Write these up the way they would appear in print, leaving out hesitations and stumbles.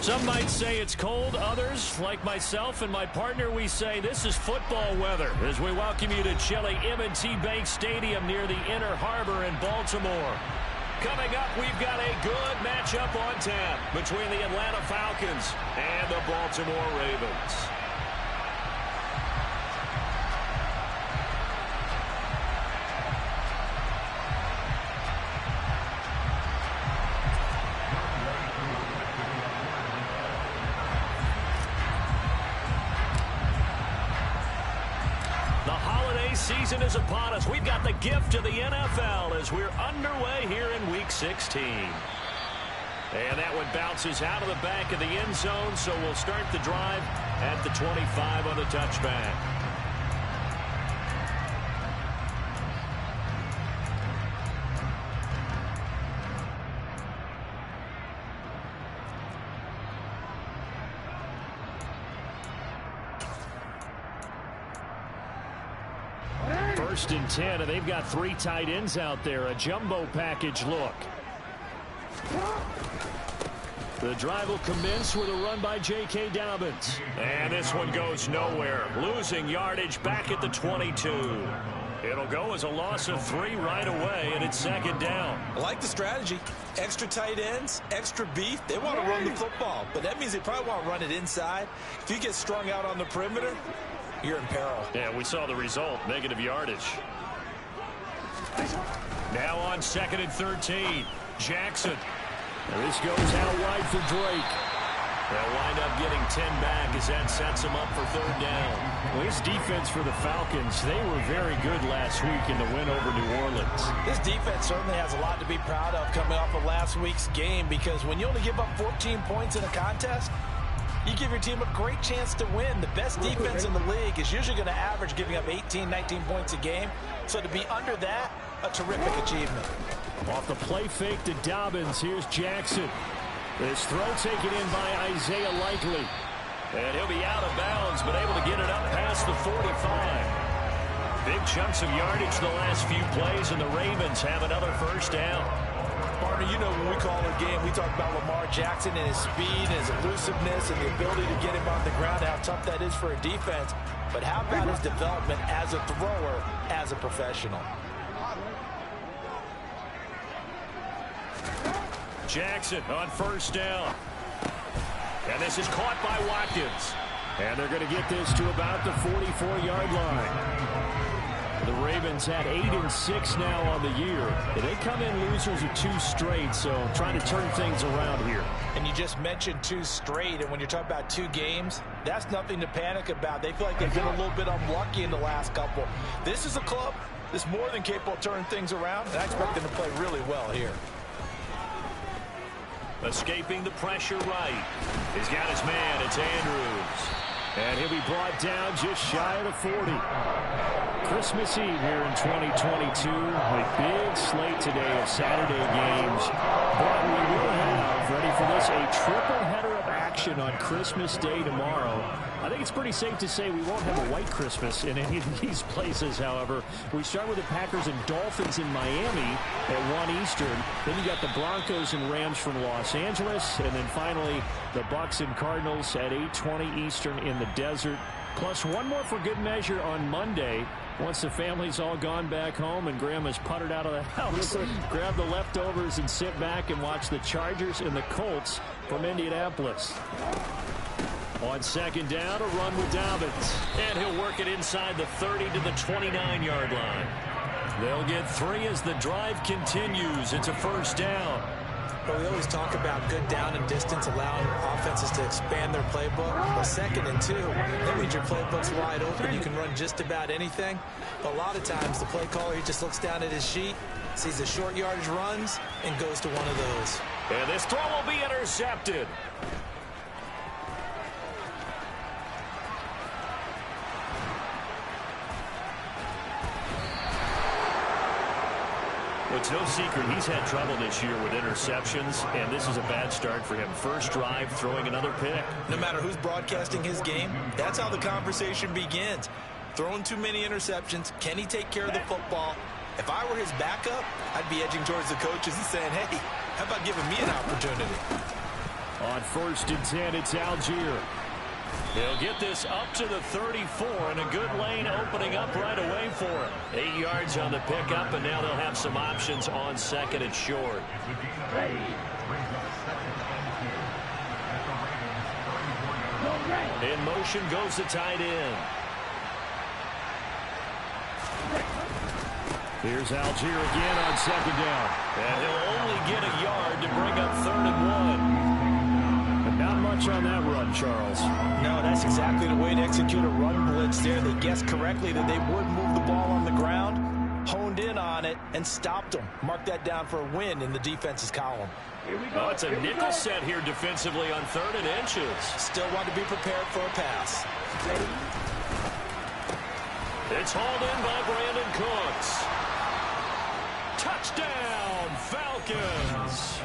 Some might say it's cold. Others, like myself and my partner, we say this is football weather as we welcome you to chilly M&T Bank Stadium near the Inner Harbor in Baltimore. Coming up, we've got a good matchup on tap between the Atlanta Falcons and the Baltimore Ravens. Season is upon us. We've got the gift of the NFL as we're underway here in Week 16. And that one bounces out of the back of the end zone, so we'll start the drive at the 25 on the touchback. First and 10, and they've got 3 tight ends out there. A jumbo package look. The drive will commence with a run by J.K. Dobbins. And this one goes nowhere. Losing yardage back at the 22. It'll go as a loss of 3 right away, and it's second down. I like the strategy. Extra tight ends, extra beef. They want to run the football, but that means they probably want to run it inside. If you get strung out on the perimeter, you're in peril. Yeah, we saw the result. Negative yardage. Now on 2nd and 13. Jackson. And this goes out wide for Drake. They'll wind up getting 10 back as that sets them up for 3rd down. Well, this defense for the Falcons, they were very good last week in the win over New Orleans. This defense certainly has a lot to be proud of coming off of last week's game, because when you only give up 14 points in a contest, you give your team a great chance to win. The best defense in the league is usually going to average giving up 18, 19 points a game. So to be under that, a terrific achievement. Off the play fake to Dobbins, here's Jackson. This throw taken in by Isaiah Likely. And he'll be out of bounds, but able to get it up past the 45. Big chunks of yardage the last few plays, and the Ravens have another first down. Partner, you know when we call a game, we talk about Lamar Jackson and his speed and his elusiveness and the ability to get him on the ground, how tough that is for a defense. But how about his development as a thrower, as a professional? Jackson on first down. And this is caught by Watkins. And they're going to get this to about the 44-yard line. The Ravens had 8-6 now on the year. And they come in losers of 2 straight, so trying to turn things around here. And you just mentioned 2 straight, and when you're talking about 2 games, that's nothing to panic about. They feel like they've been a little bit unlucky in the last couple. This is a club that's more than capable of turning things around, and I expect them to play really well here. Escaping the pressure right. He's got his man. It's Andrews. And he'll be brought down just shy of the 40. Christmas Eve here in 2022. A big slate today of Saturday games. But we will have, ready for this, a triple header of action on Christmas Day tomorrow. I think it's pretty safe to say we won't have a white Christmas in any of these places, however. We start with the Packers and Dolphins in Miami at 1 Eastern. Then you got the Broncos and Rams from Los Angeles. And then finally, the Bucs and Cardinals at 8:20 Eastern in the desert. Plus one more for good measure on Monday. Once the family's all gone back home and Grandma's puttered out of the house, grab the leftovers and sit back and watch the Chargers and the Colts from Indianapolis. On 2nd down, a run with Dobbins. And he'll work it inside the 30 to the 29-yard line. They'll get 3 as the drive continues. It's a first down. But we always talk about good down and distance, allowing offenses to expand their playbook. But 2nd and 2, that means your playbook's wide open. You can run just about anything. But a lot of times, the play caller, he just looks down at his sheet, sees the short yardage runs, and goes to one of those. And this throw will be intercepted. It's no secret he's had trouble this year with interceptions, and this is a bad start for him. First drive, throwing another pick. No matter who's broadcasting his game, that's how the conversation begins. Throwing too many interceptions, can he take care of the football? If I were his backup, I'd be edging towards the coaches and saying, hey, how about giving me an opportunity? On 1st and 10, it's Algier. He'll get this up to the 34, and a good lane opening up right away for him. 8 yards on the pickup, and now they'll have some options on 2nd and short. In motion goes the tight end. Here's Algier again on 2nd down. And he'll only get a yard to bring up 3rd and 1. But not much on that run, Charles. No, that's exactly the way to execute a run blitz there. They guessed correctly that they would move the ball on the ground, honed in on it, and stopped them. Mark that down for a win in the defense's column. Oh, it's a nickel set here defensively on 3rd and inches. Still want to be prepared for a pass. It's hauled in by Brandon Cooks. Touchdown, Falcons.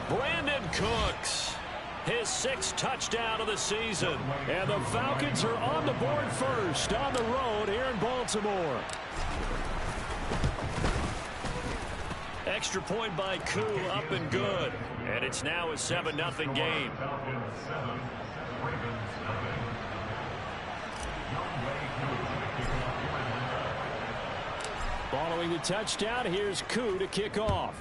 Brandon Cooks, his 6th touchdown of the season. And the Falcons are on the board first on the road here in Baltimore. Extra point by Koo, up and good. And it's now a 7-0 game. Following the touchdown, here's Koo to kick off.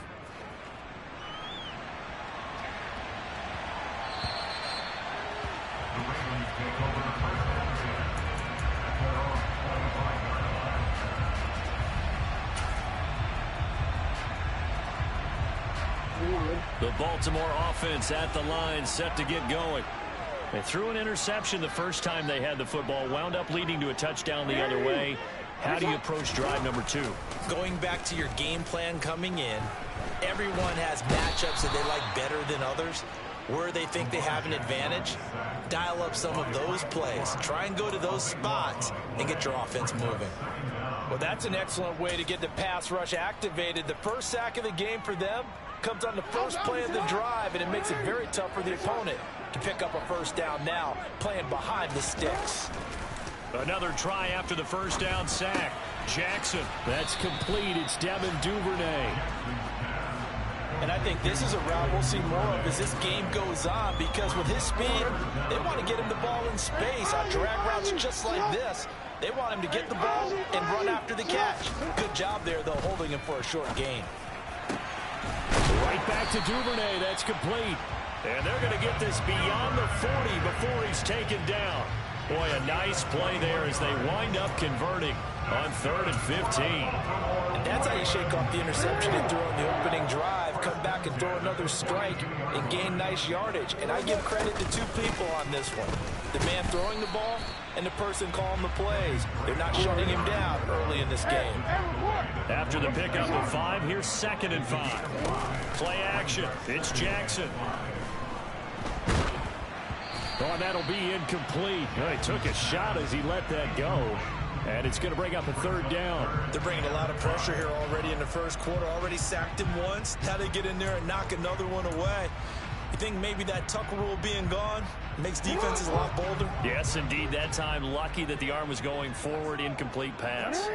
The Baltimore offense at the line, set to get going. They threw an interception the first time they had the football, wound up leading to a touchdown the other way. How do you approach drive number 2? Going back to your game plan coming in, everyone has matchups that they like better than others. Where they think they have an advantage, dial up some of those plays. Try and go to those spots and get your offense moving. Well, that's an excellent way to get the pass rush activated. The first sack of the game for them comes on the first play of the drive, and it makes it very tough for the opponent to pick up a first down now, playing behind the sticks. Another try after the first down sack. Jackson. That's complete. It's Devin Duvernay. And I think this is a route we'll see more of as this game goes on, because with his speed, they want to get him the ball in space on drag routes just like this. They want him to get the ball and run after the catch. Good job there, though, holding him for a short gain. Right back to Duvernay. That's complete. And they're going to get this beyond the 40 before he's taken down. Boy, a nice play there as they wind up converting on 3rd and 15. And that's how you shake off the interception and throw in the opening drive, come back and throw another strike and gain nice yardage. And I give credit to 2 people on this one. The man throwing the ball and the person calling the plays. They're not shutting him down early in this game. After the pickup of 5, here's 2nd and 5. Play action. It's Jackson. Oh, that'll be incomplete. He took a shot as he let that go. And it's going to bring up a 3rd down. They're bringing a lot of pressure here already in the first quarter. Already sacked him once. Now they get in there and knock another one away. You think maybe that Tucker rule being gone makes defenses a lot bolder? Yes, indeed. That time, lucky that the arm was going forward. Incomplete pass.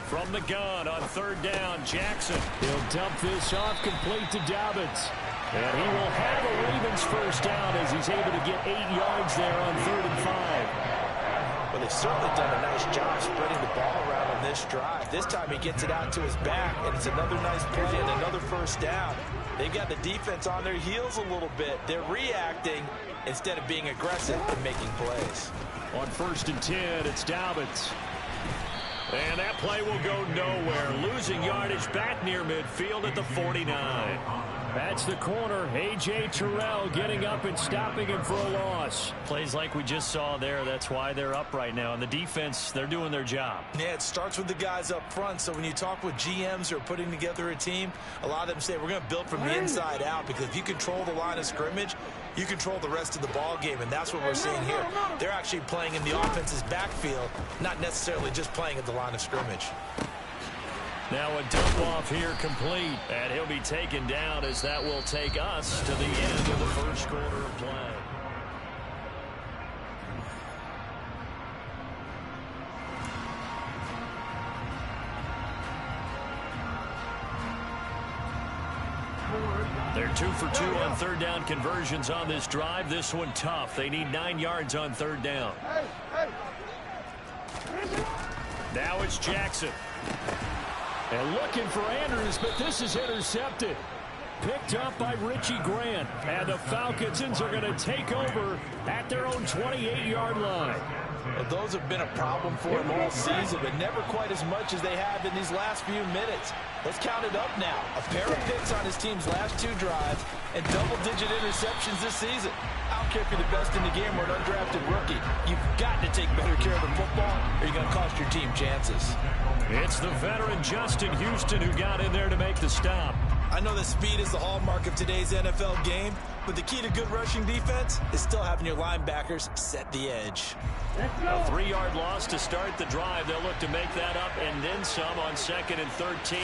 From the gun on 3rd down, Jackson. He'll dump this off complete to Dobbins. And he will have a Ravens first down as he's able to get 8 yards there on 3rd and 5. Well, they've certainly done a nice job spreading the ball around on this drive. This time he gets it out to his back, and it's another nice play and another first down. They've got the defense on their heels a little bit. They're reacting instead of being aggressive and making plays. On 1st and 10, it's Dobbins. And that play will go nowhere. Losing yardage back near midfield at the 49. That's the corner. A.J. Terrell getting up and stopping him for a loss. Plays like we just saw there. That's why they're up right now. And the defense, they're doing their job. Yeah, it starts with the guys up front. So when you talk with GMs who are putting together a team, a lot of them say we're going to build from the inside out, because if you control the line of scrimmage, you control the rest of the ball game, and that's what we're seeing here. They're actually playing in the offense's backfield, not necessarily just playing at the line of scrimmage. Now a dump off here complete, and he'll be taken down as that will take us to the end of the first quarter of play. They're 2 for 2 on third down conversions on this drive. This one tough. They need 9 yards on third down. Now it's Jackson. And looking for Andrews, but this is intercepted. Picked up by Richie Grant. And the Falcons are going to take over at their own 28-yard line. Well, those have been a problem for him all season, but never quite as much as they have in these last few minutes. Let's count it up now. A pair of picks on his team's last 2 drives and double-digit interceptions this season. I don't care if you're the best in the game or an undrafted rookie. You've got to take better care of the football or you're going to cost your team chances. It's the veteran Justin Houston who got in there to make the stop. I know that speed is the hallmark of today's NFL game, but the key to good rushing defense is still having your linebackers set the edge. A 3-yard loss to start the drive. They'll look to make that up and then some on 2nd and 13.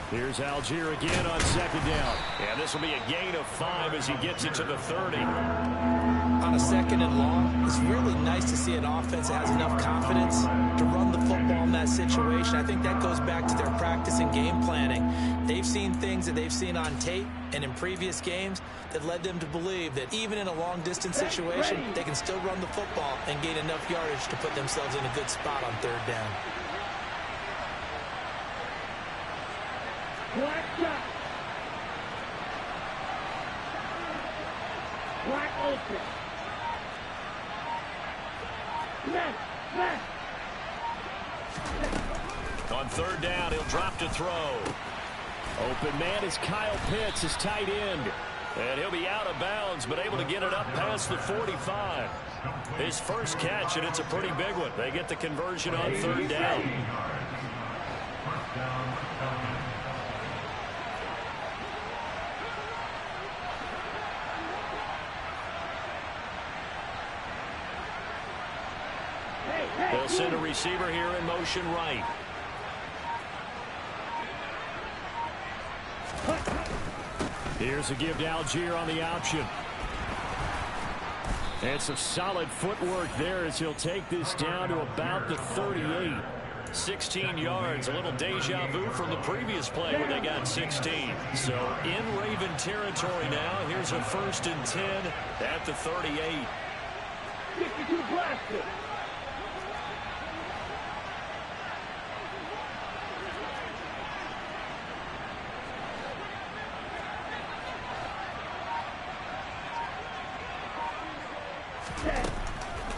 Here's Algier again on 2nd down. And this will be a gain of 5 as he gets it to the 30. On a 2nd and long, it's really nice to see an offense that has enough confidence to run the football in that situation. I think that goes back to their practice and game planning. They've seen things that they've seen on tape and in previous games that led them to believe that even in a long-distance situation, they can still run the football and gain enough yardage to put themselves in a good spot on 3rd down. Black shot. Black open. Left. On 3rd down, he'll drop to throw. Open man is Kyle Pitts, his tight end. And he'll be out of bounds, but able to get it up past the 45. His first catch, and it's a pretty big one. They get the conversion on 3rd down. They'll send a receiver here in motion right. Here's a give to Algier on the option. And some solid footwork there as he'll take this down to about the 38. 16 yards, a little deja vu from the previous play where they got 16. So in Raven territory now. Here's a 1st and 10 at the 38. 62 blaster.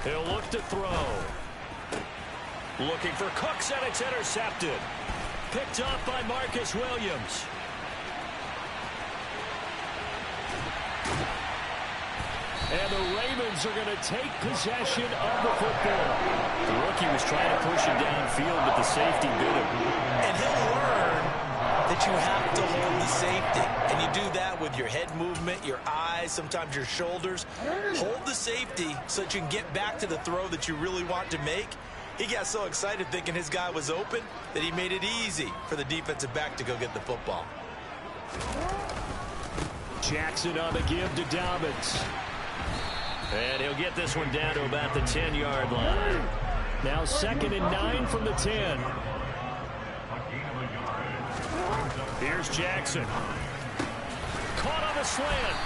He'll look to throw. Looking for Cooks, and it's intercepted. Picked off by Marcus Williams. And the Ravens are going to take possession of the football. The rookie was trying to push him downfield, but the safety bit him. And he'll learn that you have to hold the safety. And you do that with your head movement, your eyes, sometimes your shoulders. Hold the safety so that you can get back to the throw that you really want to make. He got so excited thinking his guy was open that he made it easy for the defensive back to go get the football. Jackson on the give to Dobbins. And he'll get this one down to about the 10-yard line. Now 2nd and 9 from the 10. Here's Jackson. Caught on the slant.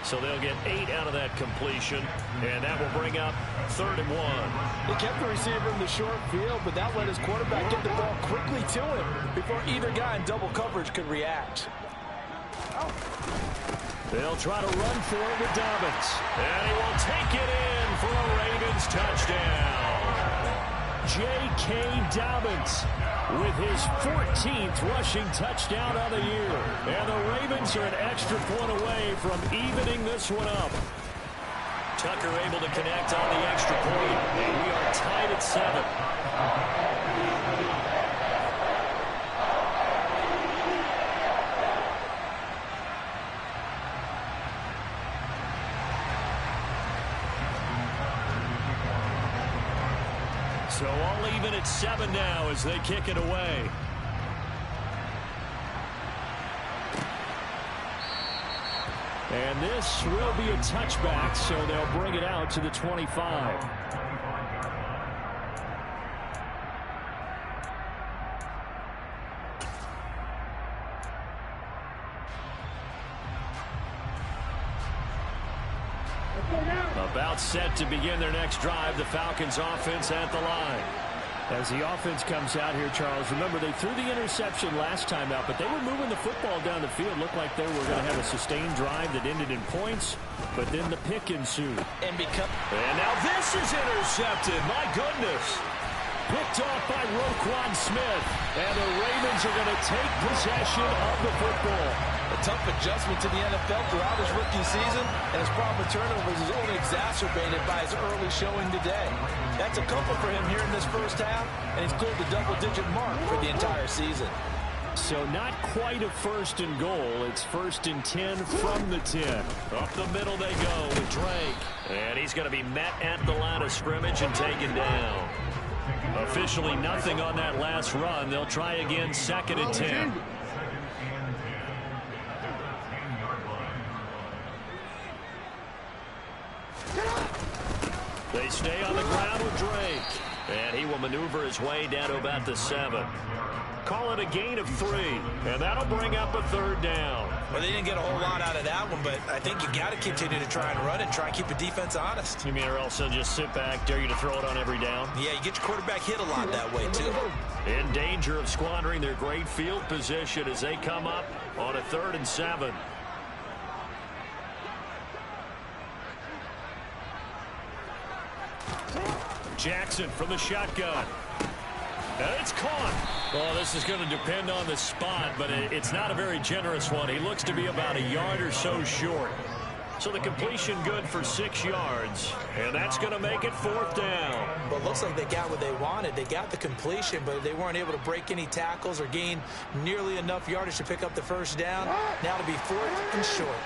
So they'll get 8 out of that completion, and that will bring up 3rd and 1. He kept the receiver in the short field, but that let his quarterback get the ball quickly to him before either guy in double coverage could react. They'll try to run for it with Dobbins. And he will take it in for a Ravens touchdown. J.K. Dobbins with his 14th rushing touchdown on the year. And the Ravens are an extra point away from evening this one up. Tucker able to connect on the extra point. And we are tied at 7. So all even at 7 now as they kick it away. And this will be a touchback, so they'll bring it out to the 25. About set to begin their next drive. The Falcons offense at the line. As the offense comes out here, Charles, remember they threw the interception last time out, but they were moving the football down the field. Looked like they were going to have a sustained drive that ended in points, but then the pick ensued. And now this is intercepted. My goodness. Picked off by Roquan Smith, and the Ravens are going to take possession of the football. A tough adjustment to the NFL throughout his rookie season, and his problem with turnovers is only exacerbated by his early showing today. That's a couple for him here in this first half, and he's cleared the double-digit mark for the entire season. So not quite a first and goal. It's first and 10 from the 10. Up the middle they go with Drake. And he's going to be met at the line of scrimmage and taken down. Officially nothing on that last run. They'll try again, second and 10. They stay on the ground with Drake. And he will maneuver his way down to about the 7. Call it a gain of 3. And that'll bring up a third down. Well, they didn't get a whole lot out of that one, but I think you got to continue to try and run it, try and keep the defense honest. You mean or else they'll just sit back, dare you to throw it on every down? Yeah, you get your quarterback hit a lot that way, too. In danger of squandering their great field position as they come up on a 3rd and 7. Jackson from the shotgun. And it's caught. Well, this is going to depend on the spot, but it's not a very generous one. He looks to be about a yard or so short. So the completion good for 6 yards, and that's going to make it 4th down. Well, it looks like they got what they wanted. They got the completion, but they weren't able to break any tackles or gain nearly enough yardage to pick up the first down. Now to be 4th and short.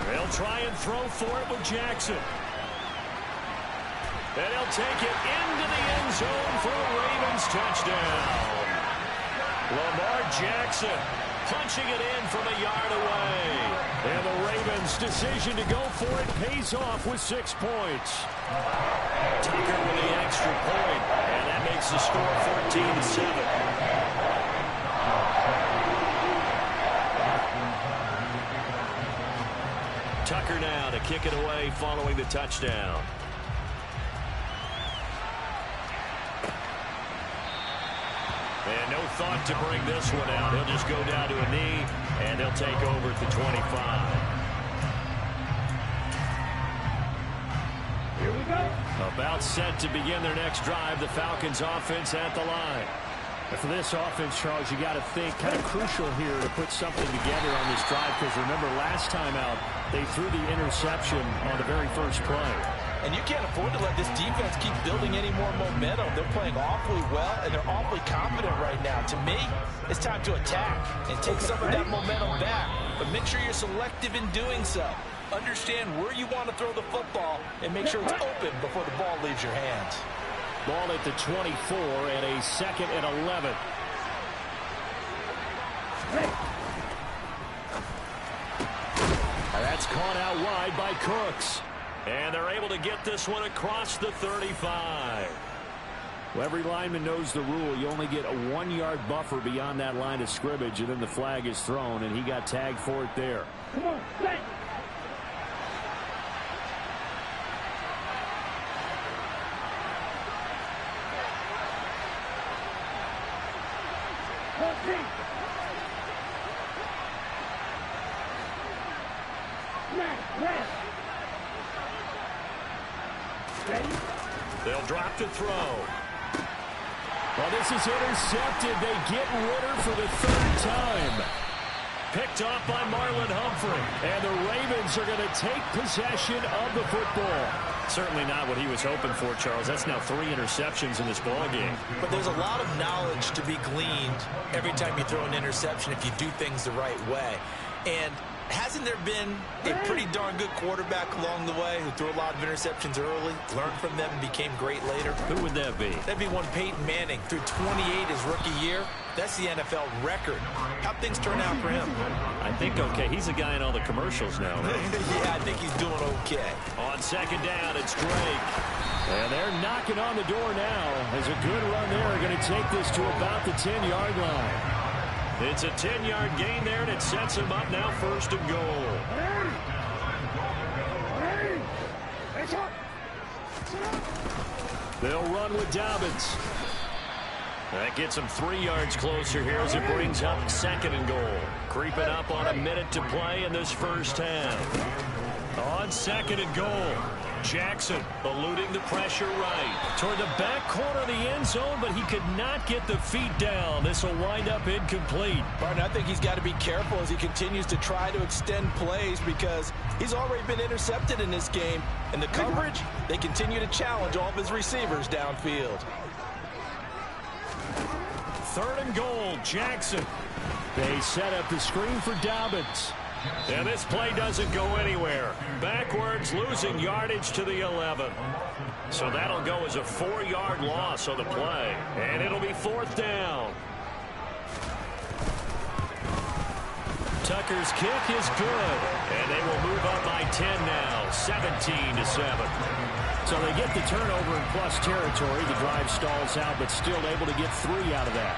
They'll try and throw for it with Jackson. And he'll take it into the end zone for a Ravens touchdown. Lamar Jackson punching it in from a yard away. And the Ravens' decision to go for it pays off with 6 points. Tucker with the extra point, and that makes the score 14-7. Tucker now to kick it away following the touchdown. And no thought to bring this one out. He'll just go down to a knee, and he'll take over at the 25. Here we go. About set to begin their next drive. The Falcons offense at the line. And for this offense, Charles, you got to think kind of crucial here to put something together on this drive, because remember last time out they threw the interception on the very first play. And you can't afford to let this defense keep building any more momentum. They're playing awfully well, and they're awfully confident right now. To me, it's time to attack and take some of that momentum back. But make sure you're selective in doing so. Understand where you want to throw the football and make sure it's open before the ball leaves your hands. Ball at the 24 and a 2nd and 11. That's caught out wide by Cooks. And they're able to get this one across the 35. Well, every lineman knows the rule. You only get a 1-yard buffer beyond that line of scrimmage, and then the flag is thrown, and he got tagged for it there. Come on, set. They'll drop to throw. Well, this is intercepted. They get Ritter for the 3rd time. Picked off by Marlon Humphrey. And the Ravens are going to take possession of the football. Certainly not what he was hoping for, Charles. That's now 3 interceptions in this ball game. But there's a lot of knowledge to be gleaned every time you throw an interception if you do things the right way. And hasn't there been a pretty darn good quarterback along the way who threw a lot of interceptions early, learned from them, and became great later? Who would that be? That'd be one Peyton Manning. Threw 28 his rookie year. That's the NFL record. How'd things turn out for him? I think okay. He's a guy in all the commercials now. Right? Yeah, I think he's doing okay. On 2nd down, it's Drake. And they're knocking on the door now. As a good run there, going to take this to about the 10-yard line. It's a 10-yard gain there, and it sets him up now 1st and goal. They'll run with Dobbins. That gets him 3 yards closer here as it brings up 2nd and goal. Creeping up on a minute to play in this first half. On 2nd and goal, Jackson eluding the pressure right toward the back corner of the end zone, but he could not get the feet down. This will wind up incomplete. Barton, I think he's got to be careful as he continues to try to extend plays because he's already been intercepted in this game. And the coverage, they continue to challenge all of his receivers downfield. 3rd and goal, Jackson. They set up the screen for Dobbins. And this play doesn't go anywhere. Backwards, losing yardage to the 11. So that'll go as a 4-yard loss on the play. And it'll be 4th down. Tucker's kick is good. And they will move up by 10 now, 17-7. So they get the turnover in plus territory. The drive stalls out, but still able to get 3 out of that.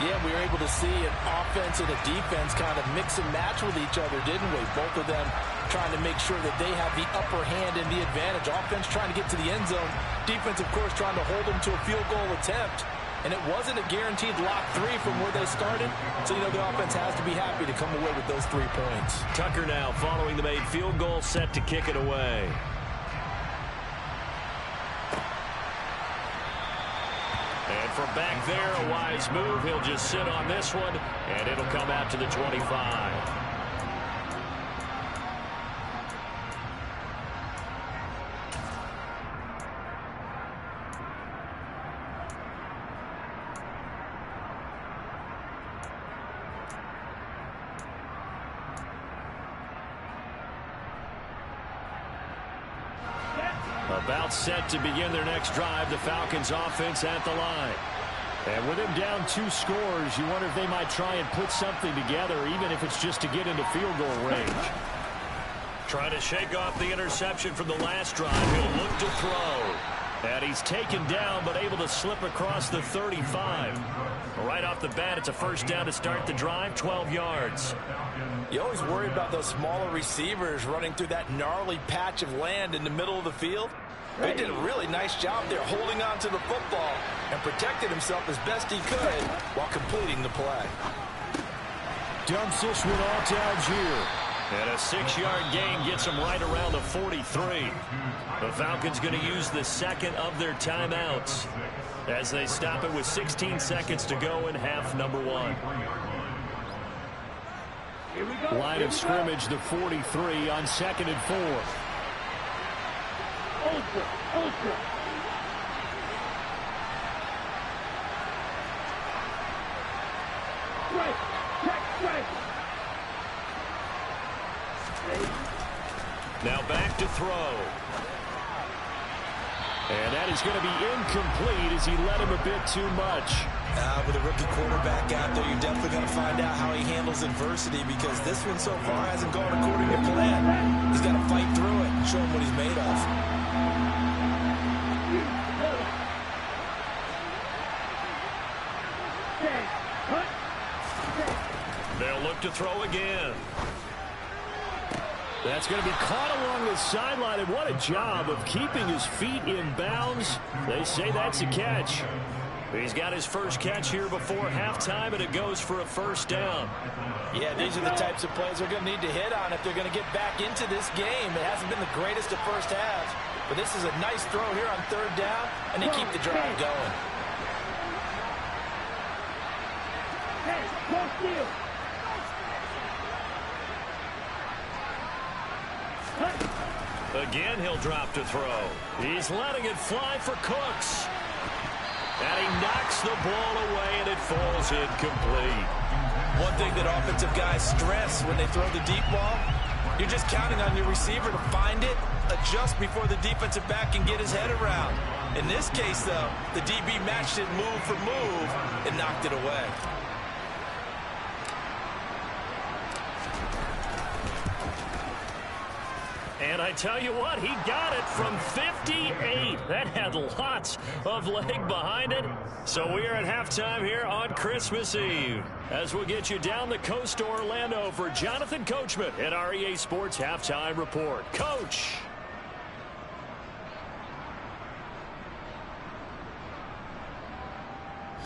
Yeah, we were able to see an offense and a defense kind of mix and match with each other, didn't we? Both of them trying to make sure that they have the upper hand and the advantage. Offense trying to get to the end zone. Defense, of course, trying to hold them to a field goal attempt. And it wasn't a guaranteed lock 3 from where they started. So, the offense has to be happy to come away with those 3 points. Tucker now following the made field goal, set to kick it away. And from back there, a wise move. He'll just sit on this one, and it'll come out to the 25. About set to begin their next drive, the Falcons offense at the line. And with him down 2 scores, you wonder if they might try and put something together, even if it's just to get into field goal range. Trying to shake off the interception from the last drive. He'll look to throw. And he's taken down, but able to slip across the 35. Right off the bat, it's a 1st down to start the drive, 12 yards. You always worry about those smaller receivers running through that gnarly patch of land in the middle of the field. He did a really nice job there holding on to the football and protected himself as best he could while completing the play. Dumps this one off to Algier. And a 6-yard gain gets him right around the 43. The Falcons going to use the 2nd of their timeouts as they stop it with 16 seconds to go in half number 1. Line of scrimmage, the 43 on 2nd and 4. Ultra. Strike. Check strike. Now back to throw. And that is going to be incomplete as he let him a bit too much. With a rookie quarterback out there, you're definitely going to find out how he handles adversity because this one so far hasn't gone according to plan. He's got to fight through it and show him what he's made of. They'll look to throw again. That's going to be caught along the sideline, and what a job of keeping his feet in bounds. They say that's a catch. He's got his first catch here before halftime, and it goes for a 1st down. Yeah, these are the types of plays they're going to need to hit on if they're going to get back into this game. It hasn't been the greatest of first halves, but this is a nice throw here on 3rd down, and they keep the drive going. Again, he'll drop to throw. He's letting it fly for Cooks. And he knocks the ball away, and it falls incomplete. One thing that offensive guys stress when they throw the deep ball, you're just counting on your receiver to find it, adjust before the defensive back can get his head around. In this case, though, the DB matched it move for move and knocked it away. And I tell you what, he got it from 58. That had lots of leg behind it. So we are at halftime here on Christmas Eve, as we'll get you down the coast to Orlando for Jonathan Coachman at our EA Sports Halftime Report. Coach.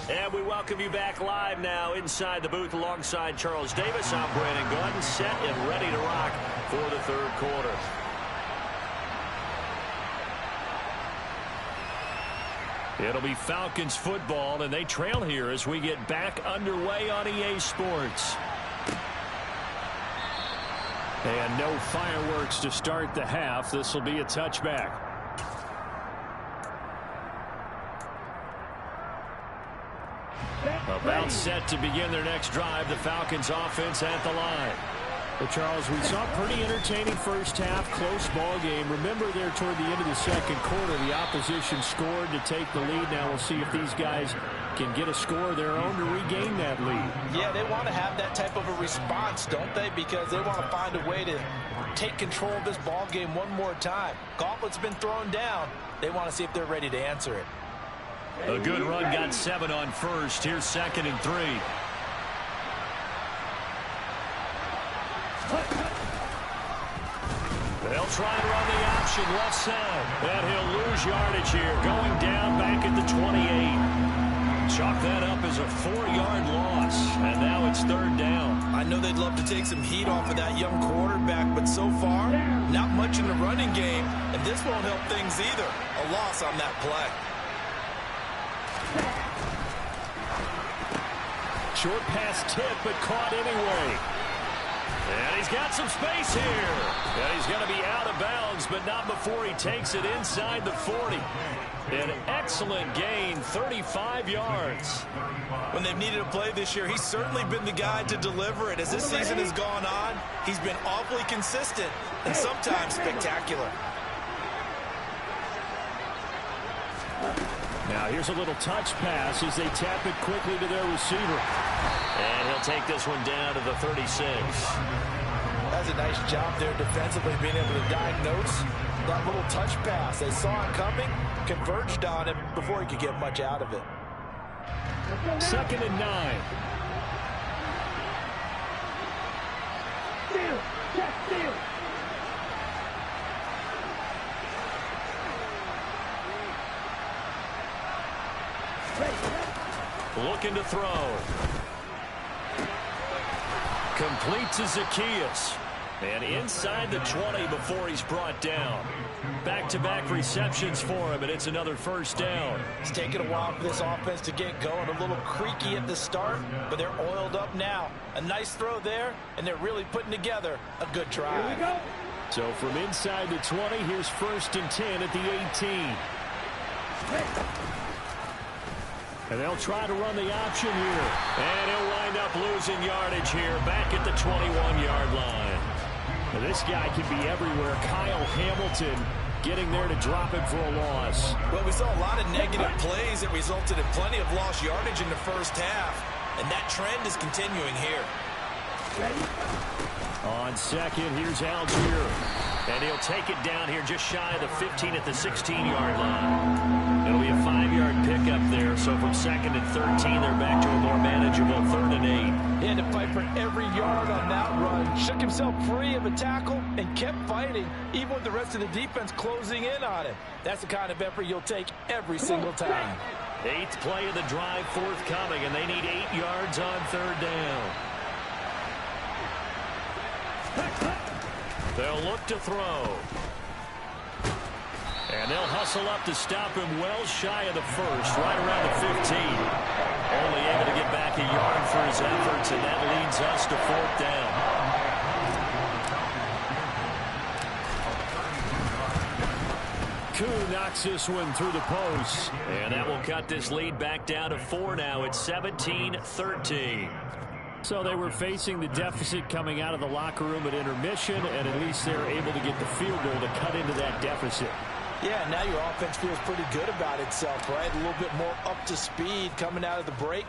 And we welcome you back live now inside the booth alongside Charles Davis. I'm Brandon Gaudin, set and ready to rock for the third quarter. It'll be Falcons football, and they trail here as we get back underway on EA Sports. And no fireworks to start the half. This will be a touchback. About set to begin their next drive, the Falcons offense at the line. Well, Charles, we saw a pretty entertaining first half, close ball game. Remember there toward the end of the second quarter, the opposition scored to take the lead. Now we'll see if these guys can get a score of their own to regain that lead. Yeah, they want to have that type of a response, don't they? Because they want to find a way to take control of this ball game one more time. Gauntlet's been thrown down. They want to see if they're ready to answer it. A good run got 7 on first. Here's 2nd and 3. They'll try and run the option left side. And he'll lose yardage here. Going down back at the 28. Chalk that up as a 4-yard loss. And now it's 3rd down. I know they'd love to take some heat off of that young quarterback, but so far, not much in the running game. And this won't help things either. A loss on that play. Short pass tip, but caught anyway. And he's got some space here. And he's going to be out of bounds, but not before he takes it inside the 40. An excellent gain, 35 yards. When they've needed a play this year, he's certainly been the guy to deliver it. As this season has gone on, he's been awfully consistent and sometimes spectacular. Now here's a little touch pass as they tap it quickly to their receiver. And he'll take this one down to the 36. That's a nice job there defensively, being able to diagnose that little touch pass. They saw it coming, converged on him before he could get much out of it. 2nd and 9. Steal! Check steal! Looking to throw. Complete to Zacchaeus. And inside the 20 before he's brought down. Back-to-back receptions for him, and it's another 1st down. It's taken a while for this offense to get going. A little creaky at the start, but they're oiled up now. A nice throw there, and they're really putting together a good drive. Here we go. So from inside the 20, here's 1st and 10 at the 18. And they'll try to run the option here. And he'll wind up losing yardage here back at the 21-yard line. Now this guy can be everywhere. Kyle Hamilton getting there to drop him for a loss. Well, we saw a lot of negative plays that resulted in plenty of lost yardage in the first half, and that trend is continuing here. On 2nd, here's Algier. And he'll take it down here just shy of the 15 at the 16-yard line. It'll be a 5-yard pickup there. So from 2nd and 13, they're back to a more manageable 3rd and 8. He had to fight for every yard on that run. Shook himself free of a tackle and kept fighting, even with the rest of the defense closing in on him. That's the kind of effort you'll take every single time. 8th play of the drive forthcoming, and they need 8 yards on 3rd down. They'll look to throw. And they'll hustle up to stop him well shy of the 1st, right around the 15. Only able to get back a yard for his efforts, and that leads us to 4th down. Koo knocks this one through the post. And that will cut this lead back down to 4 now. It's 17-13. So they were facing the deficit coming out of the locker room at intermission, and at least they're able to get the field goal to cut into that deficit. Yeah, now your offense feels pretty good about itself, right? A little bit more up to speed coming out of the break.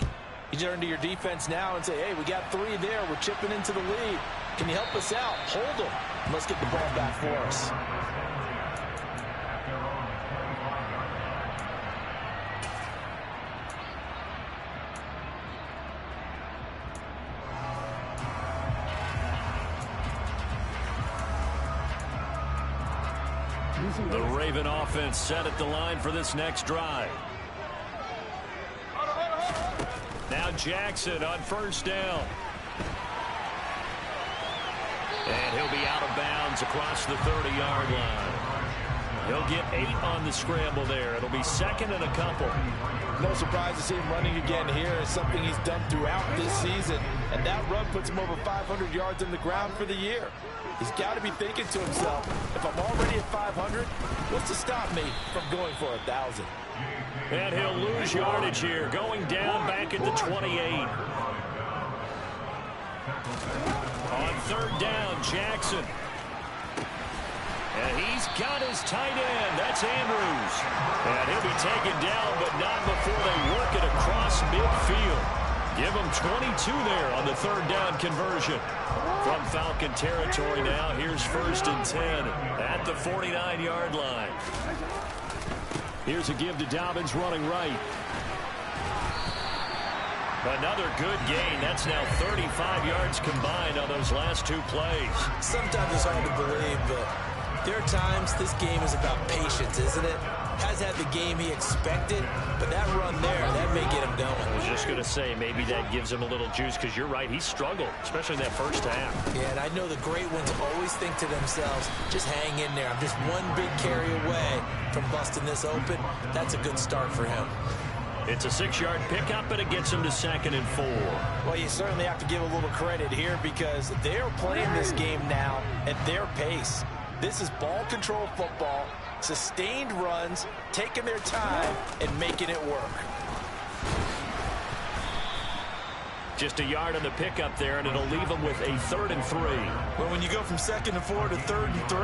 You turn to your defense now and say, hey, we got 3 there. We're chipping into the lead. Can you help us out? Hold them. Let's get the ball back for us. The Raven offense set at the line for this next drive. Now Jackson on first down. And he'll be out of bounds across the 30-yard line. He'll get 8 on the scramble there. It'll be second and a couple. No surprise to see him running again here. It's something he's done throughout this season. And that run puts him over 500 yards on the ground for the year. He's got to be thinking to himself, if I'm already at 500, what's to stop me from going for 1,000? And he'll lose yardage here, going down back at the 28. On third down, Jackson. And he's got his tight end. That's Andrews. And he'll be taken down, but not before they work it across midfield. Give him 22 there on the third down conversion. From Falcon territory now, here's first and 10 at the 49-yard line. Here's a give to Dobbins running right. Another good gain. That's now 35 yards combined on those last 2 plays. Sometimes it's hard to believe, but there are times this game is about patience, isn't it? Has had the game he expected, but that run there, that may get him going. I was just going to say, maybe that gives him a little juice, because you're right, he struggled, especially in that first half. Yeah, and I know the great ones always think to themselves, just hang in there. I'm just one big carry away from busting this open. That's a good start for him. It's a 6-yard pickup, and it gets him to second and 4. Well, you certainly have to give a little credit here because they're playing this game now at their pace. This is ball control football, sustained runs, taking their time, and making it work. Just a yard on the pickup there, and it'll leave them with a 3rd and 3. Well, when you go from 2nd and 4 to 3rd and 3,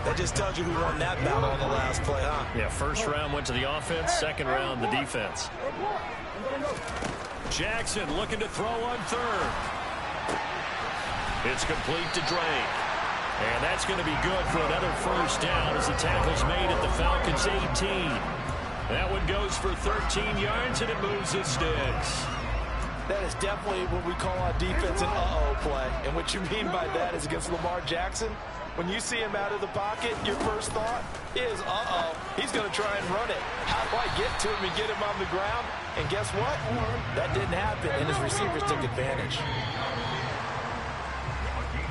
that just tells you who won that battle on the last play, huh? Yeah, first round went to the offense, second round the defense. Jackson looking to throw on third. It's complete to Drake. And that's going to be good for another first down as the tackle's made at the Falcons' 18. That one goes for 13 yards, and it moves his sticks. That is definitely what we call on defense an uh-oh play. And what you mean by that is against Lamar Jackson, when you see him out of the pocket, your first thought is, uh-oh, he's going to try and run it. How do I get to him and get him on the ground? And guess what? That didn't happen, and his receivers took advantage.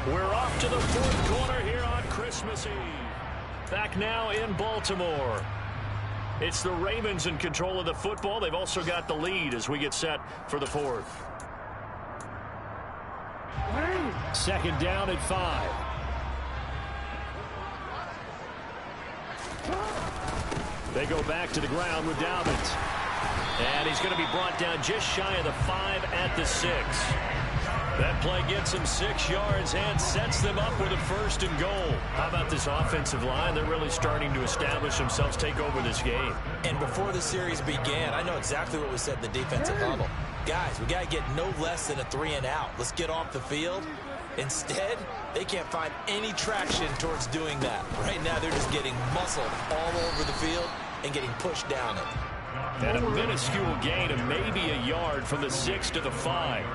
We're off to the fourth quarter here on Christmas Eve. Back now in Baltimore. It's the Ravens in control of the football. They've also got the lead as we get set for the fourth. Second down at 5. They go back to the ground with Dobbins. And he's going to be brought down just shy of the 5 at the 6. That play gets him 6 yards and sets them up with a 1st and goal. How about this offensive line? They're really starting to establish themselves, take over this game. And before the series began, I know exactly what was said in the defensive huddle. Guys, we got to get no less than a 3 and out. Let's get off the field. Instead, they can't find any traction towards doing that. Right now, they're just getting muscled all over the field and getting pushed down it. And a minuscule gain of maybe a yard from the 6 to the 5.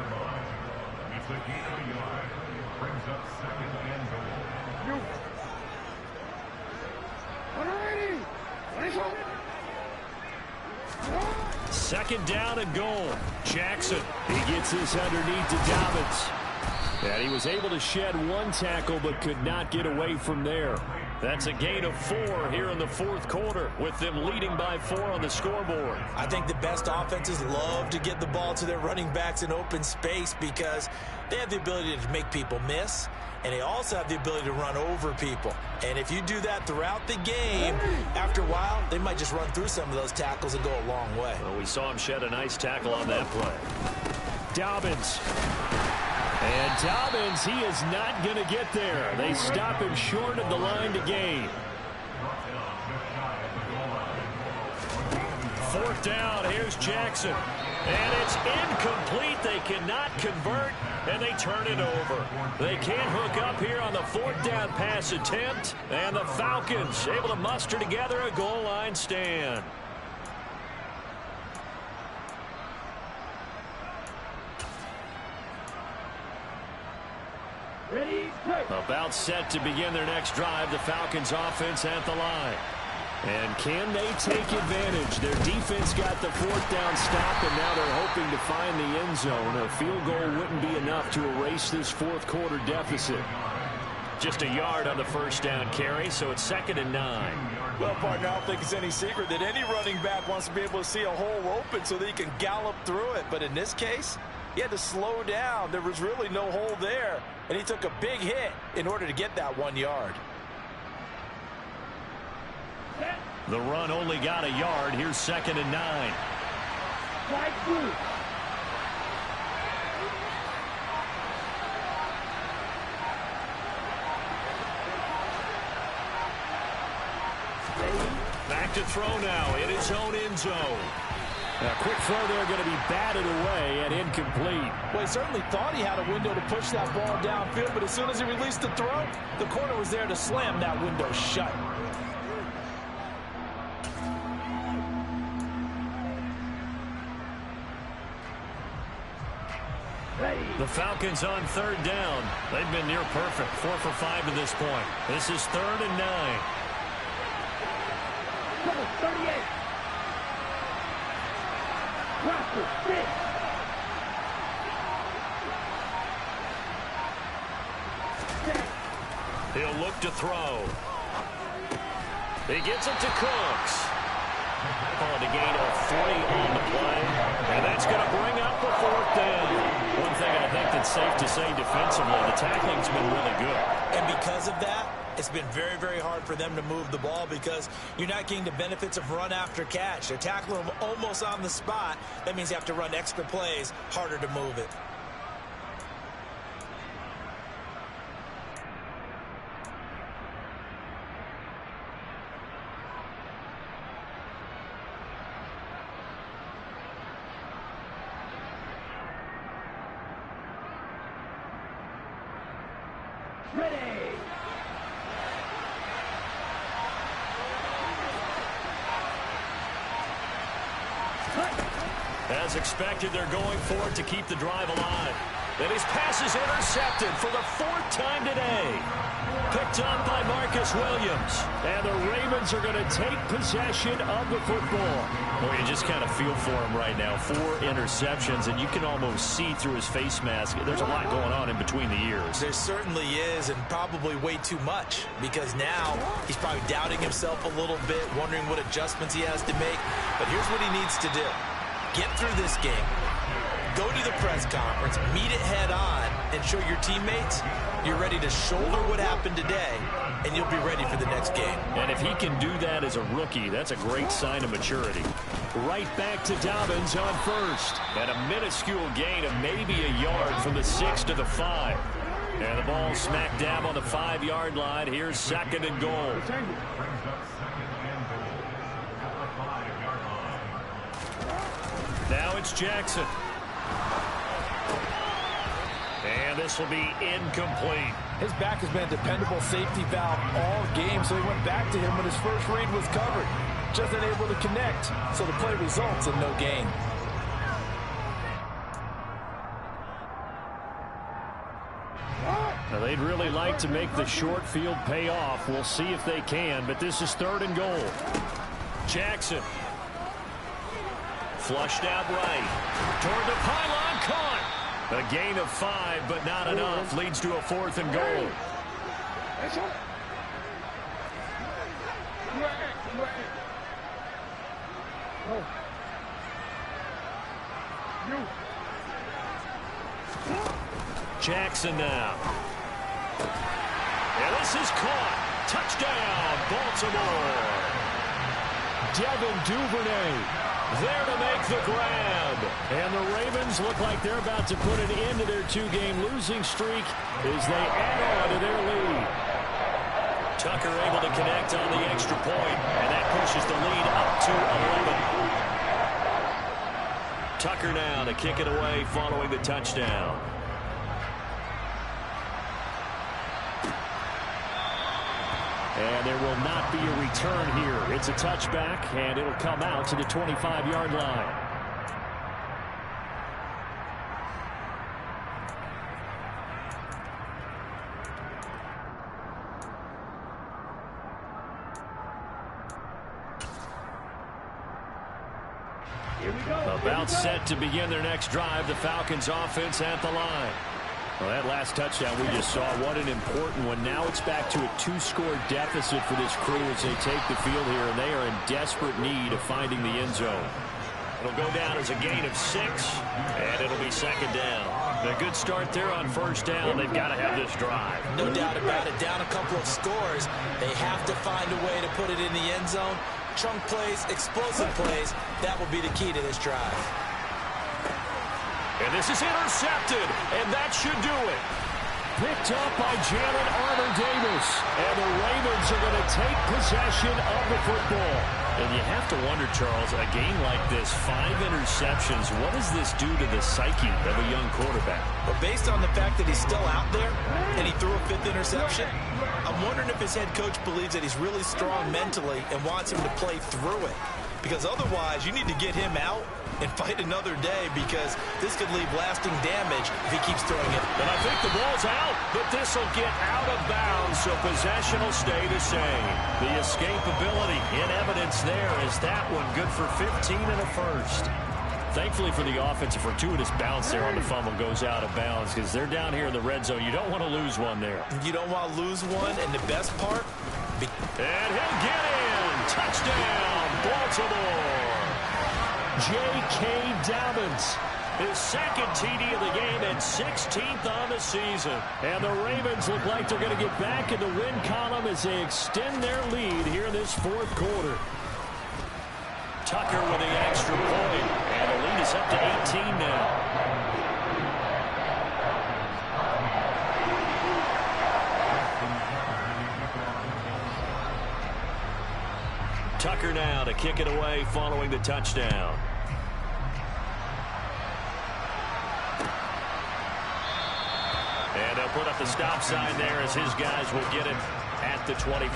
Second down and goal. Jackson, he gets this underneath to Dobbins. And he was able to shed 1 tackle but could not get away from there. That's a gain of 4 here in the fourth quarter with them leading by 4 on the scoreboard. I think the best offenses love to get the ball to their running backs in open space because they have the ability to make people miss, and they also have the ability to run over people. And if you do that throughout the game, after a while, they might just run through some of those tackles and go a long way. Well, we saw him shed a nice tackle on that play. Dobbins. And Dobbins, he is not going to get there. They stop him short of the line to gain. 4th down, here's Jackson. And it's incomplete. They cannot convert, and they turn it over. They can't hook up here on the fourth down pass attempt, and the Falcons able to muster together a goal line stand. Ready, play. About set to begin their next drive, the Falcons offense at the line. And can they take advantage? Their defense got the fourth down stop, and now they're hoping to find the end zone. A field goal wouldn't be enough to erase this fourth quarter deficit. Just a yard on the first down carry, so it's 2nd and 9. Well, partner, I don't think it's any secret that any running back wants to be able to see a hole open so that he can gallop through it. But in this case, he had to slow down. There was really no hole there, and he took a big hit in order to get that 1 yard. The run only got a yard. Here's 2nd and 9. Flag blue. Back to throw now in his own end zone. A quick throw there going to be batted away and incomplete. Well, he certainly thought he had a window to push that ball downfield, but as soon as he released the throw, the corner was there to slam that window shut. The Falcons on 3rd down. They've been near perfect. 4 for 5 to this point. This is 3rd and 9. Number 38. Cross 6. He'll look to throw. He gets it to Cooks. Calling a gain of 3 on the play. And that's going to bring up the 4th down. One thing I think that's safe to say defensively, the tackling's been really good. And because of that, it's been very, very hard for them to move the ball because you're not getting the benefits of run after catch. They're tackling them almost on the spot. That means you have to run extra plays, harder to move it. Ready. As expected, they're going for it to keep the drive alive. And his pass is intercepted for the 4th time today. Picked up by Marcus Williams. And the Ravens are going to take possession of the football. Well, you just kind of feel for him right now. 4 interceptions, and you can almost see through his face mask. There's a lot going on in between the ears. There certainly is, and probably way too much, because now he's probably doubting himself a little bit, wondering what adjustments he has to make. But here's what he needs to do. Get through this game. Go to the press conference, meet it head on, and show your teammates you're ready to shoulder what happened today, and you'll be ready for the next game. And if he can do that as a rookie, that's a great sign of maturity. Right back to Dobbins on 1st. And a minuscule gain of maybe a yard from the 6 to the 5. And the ball smack dab on the 5-yard line. Here's 2nd and goal. Now it's Jackson. And this will be incomplete. His back has been a dependable safety valve all game, so he went back to him when his first read was covered. Just unable to connect, so the play results in no gain. Now, they'd really like to make the short field pay off. We'll see if they can, but this is 3rd and goal. Jackson. Flushed out right. Toward the pylon, caught. A gain of 5, but not enough. Leads to a 4th and goal. Jackson now. And this is caught. Touchdown, Baltimore. Devin Duvernay there to make the grab. And the Ravens look like they're about to put an end to their 2-game losing streak as they add on to their lead. Tucker able to connect on the extra point, and that pushes the lead up to 11. Tucker now to kick it away following the touchdown. And there will not be a return here. It's a touchback, and it'll come out to the 25-yard line. About set to begin their next drive, the Falcons offense at the line. Well, that last touchdown we just saw, what an important one. Now it's back to a 2-score deficit for this crew as they take the field here, and they are in desperate need of finding the end zone. It'll go down as a gain of 6, and it'll be second down. A good start there on first down. They've got to have this drive. No doubt about it. Down a couple of scores. They have to find a way to put it in the end zone. Chunk plays, explosive plays. That will be the key to this drive. And this is intercepted, and that should do it. Picked up by Jalen Armour-Davis. And the Ravens are going to take possession of the football. And you have to wonder, Charles, a game like this, 5 interceptions, what does this do to the psyche of a young quarterback? But based on the fact that he's still out there and he threw a 5th interception, I'm wondering if his head coach believes that he's really strong mentally and wants him to play through it. Because otherwise, you need to get him out and fight another day, because this could leave lasting damage if he keeps throwing it. And I think the ball's out, but this will get out of bounds, so possession will stay the same. The escapability in evidence there is that one good for 15 and a first. Thankfully for the offense, a fortuitous bounce there on the fumble goes out of bounds, because they're down here in the red zone. You don't want to lose one there. You don't want to lose one, and the best part... And he'll get in! Touchdown, Baltimore! J.K. Dobbins. His second TD of the game and 16th on the season. And the Ravens look like they're going to get back in the win column as they extend their lead here in this fourth quarter. Tucker with the extra point. And the lead is up to 18 now. Tucker now to kick it away following the touchdown. And they'll put up the stop sign there as his guys will get it at the 25.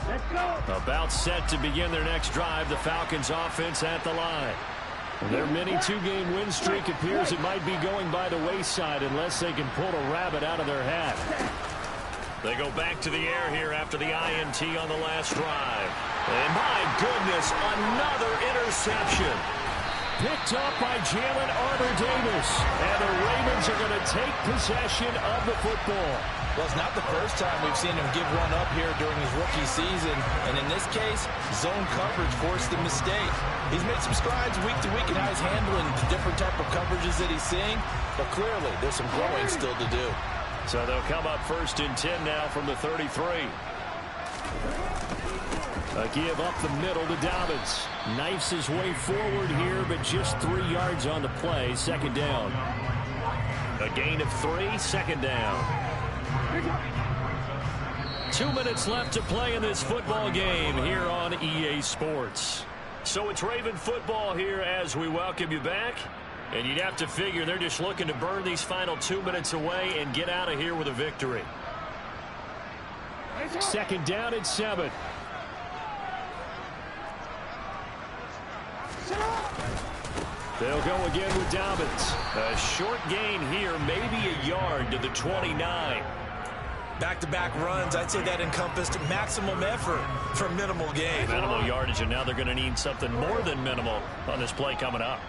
Let's go. About set to begin their next drive, the Falcons offense at the line. Their mini 2-game win streak appears it might be going by the wayside unless they can pull a rabbit out of their hat. They go back to the air here after the INT on the last drive. And my goodness, another interception. Picked up by Jalen Armour-Davis. And the Ravens are going to take possession of the football. Well, it's not the first time we've seen him give one up here during his rookie season. And in this case, zone coverage forced the mistake. He's made some strides week to week in how he's handling the different type of coverages that he's seeing. But clearly, there's some growing still to do. So they'll come up 1st and 10 now from the 33. A give up the middle to Dobbins. Knifes his way forward here, but just 3 yards on the play. Second down. A gain of 3, second down. 2 minutes left to play in this football game here on EA Sports. So it's Raven football here as we welcome you back. And you'd have to figure they're just looking to burn these final 2 minutes away and get out of here with a victory. Second down and 7. They'll go again with Dobbins. A short gain here, maybe a yard to the 29. Back-to-back runs, I'd say that encompassed maximum effort for minimal gain. Minimal yardage, and now they're going to need something more than minimal on this play coming up.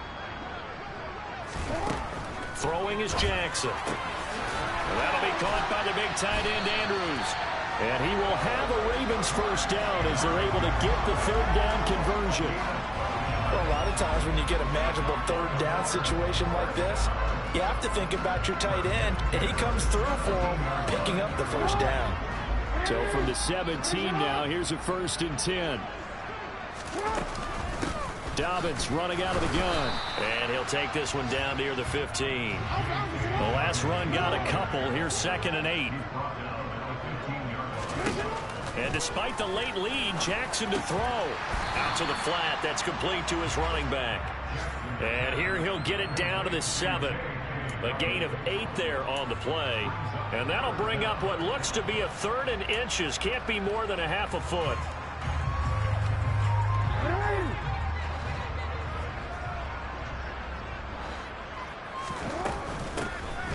Throwing is Jackson. That'll be caught by the big tight end, Andrews. And he will have a Ravens first down as they're able to get the third down conversion. Well, a lot of times when you get a manageable third down situation like this, you have to think about your tight end, and he comes through for him, picking up the first down. So from the 17 now, here's a 1st and 10. Dobbins running out of the gun. And he'll take this one down near the 15. The last run got a couple. Here's 2nd and 8. And despite the late lead, Jackson to throw. Out to the flat. That's complete to his running back. And here he'll get it down to the 7. A gain of 8 there on the play. And that'll bring up what looks to be a 3rd and inches. Can't be more than a half a foot.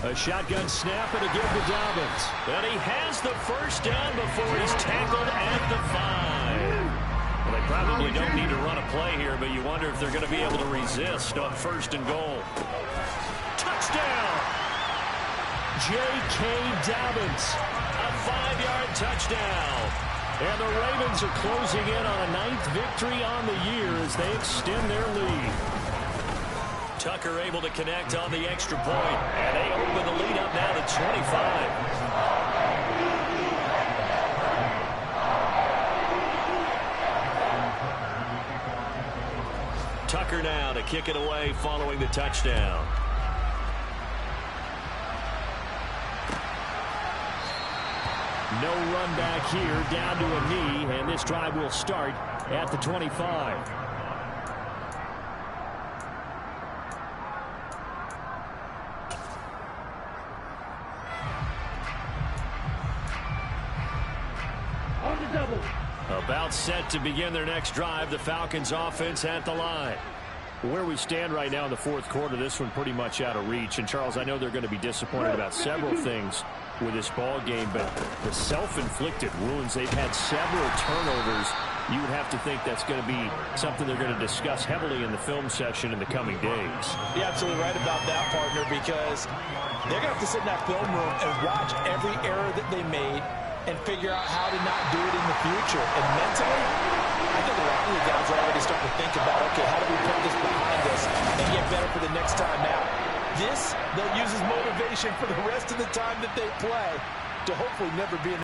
A shotgun snap and a give to Dobbins. And he has the first down before he's tackled at the 5. Well, they probably don't need to run a play here, but you wonder if they're going to be able to resist on 1st and goal. Touchdown! J.K. Dobbins. A 5-yard touchdown. And the Ravens are closing in on a 9th victory on the year as they extend their lead. Tucker able to connect on the extra point. And they open the lead up now to 25. Tucker now to kick it away following the touchdown. No run back here, down to a knee, and this drive will start at the 25. About set to begin their next drive. The Falcons offense at the line. Where we stand right now in the 4th quarter, this one pretty much out of reach. And, Charles, I know they're going to be disappointed about several things with this ball game, but the self-inflicted wounds, they've had several turnovers. You would have to think that's going to be something they're going to discuss heavily in the film session in the coming days. You're absolutely right about that, partner, because they're going to have to sit in that film room and watch every error that they made and figure out how to not do it in the future. And mentally, I think a lot of the guys are already starting to think about, okay, how do we put this behind us and get better for the next time out? This, they'll use as motivation for the rest of the time that they play to hopefully never be in